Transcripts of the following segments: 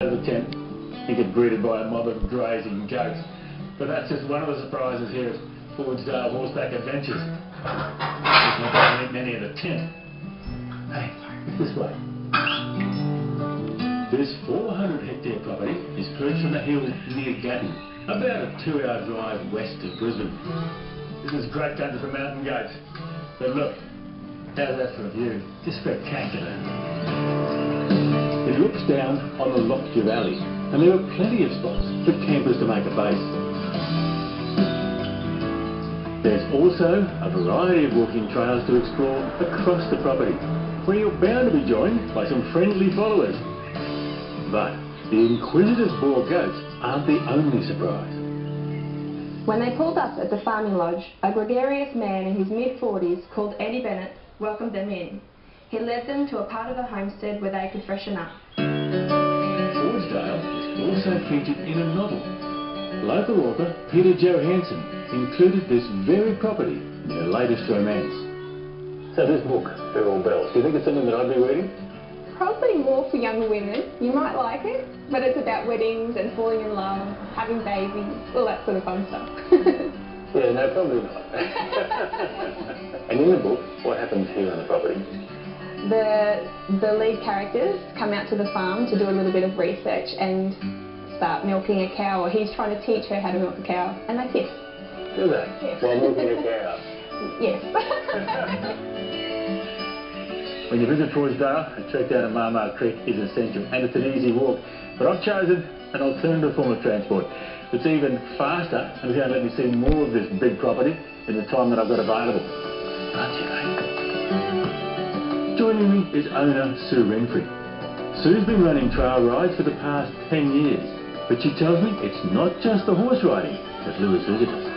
of the tent, you get greeted by a mob of grazing goats. But that's just one of the surprises here at Fordsdale Horseback Adventures. There's not going to meet any of the tent. Hey, this way. This 400-hectare property is perched on the hill near Gatton, about a 2-hour drive west of Brisbane. This is great country for mountain goats. But look, how's that for a view? Just spectacular. It looks down on the Lockyer Valley, and there are plenty of spots for campers to make a base. There's also a variety of walking trails to explore across the property, where you're bound to be joined by some friendly followers. But the inquisitive boar goats aren't the only surprise. When they pulled up at the farming lodge, a gregarious man in his mid-40s called Eddie Bennett welcomed them in. He led them to a part of the homestead where they could freshen up. Fordsdale is also featured in a novel. Local author Peter Johansson included this very property in her latest romance. So this book, Feral Bells, do you think it's something that I'd be reading? Probably more for younger women. You might like it, but it's about weddings and falling in love, having babies, all that sort of fun stuff. Yeah, no, probably not. And in the book, what happens here on the property? The lead characters come out to the farm to do a little bit of research and start milking a cow, or he's trying to teach her how to milk a cow, and they kiss. Do they? Yes. While milking a cow? Yes. When you visit Fordsdale, a trek down to Marmar Creek is essential, and it's an easy walk. But I've chosen an alternative form of transport. It's even faster, and it's going to let me see more of this big property in the time that I've got available. Aren't you, mate? Joining me is owner Sue Renfrey. Sue's been running trail rides for the past 10 years, but she tells me it's not just the horse riding that lures visitors.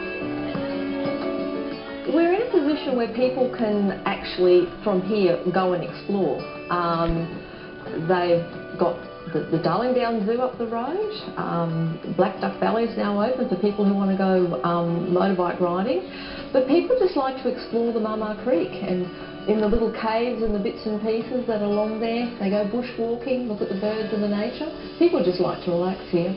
We're in a position where people can actually, from here, go and explore. They've got the Darling Downs Zoo up the road. Black Duck Valley is now open for people who want to go motorbike riding. But people just like to explore the Marmar Creek, and in the little caves and the bits and pieces that are along there, they go bushwalking, look at the birds and the nature. People just like to relax here.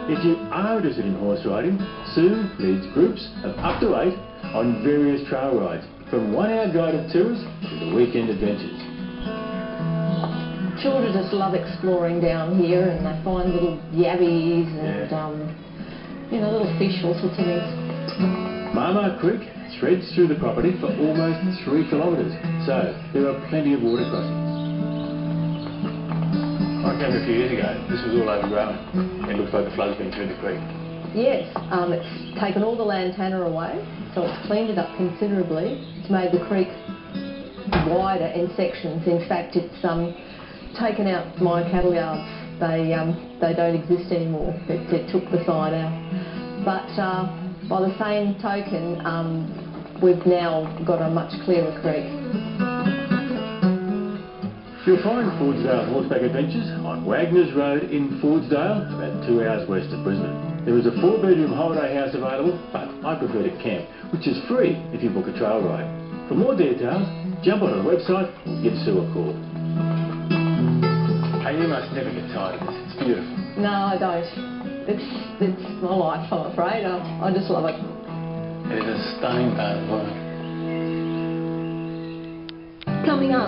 If you are interested in horse riding, Sue leads groups of up to 8 on various trail rides, from 1-hour guided tours to the weekend adventures. Children just love exploring down here, and they find little yabbies and, you know, little fish, all sorts of things. Marmar Creek threads through the property for almost 3 kilometres, so there are plenty of water crossings. I came a few years ago. This was all overgrown. It looks like the flood's been through the creek. Yes, it's taken all the lantana away, so it's cleaned it up considerably. It's made the creek wider in sections. In fact, it's taken out my cattle yards. They don't exist anymore. It took the sign out. But by the same token, we've now got a much clearer creek. You'll find Fordsdale Horseback Adventures on Wagner's Road in Fordsdale, about 2 hours west of Brisbane. There is a 4-bedroom holiday house available, but I prefer to camp, which is free if you book a trail ride. For more details, jump onto the website or give Sue a call. Hey, you must never get tired of this. It's beautiful. No, I don't. It's my life, I'm afraid. I just love it. It is a stunning part of the world. Coming up.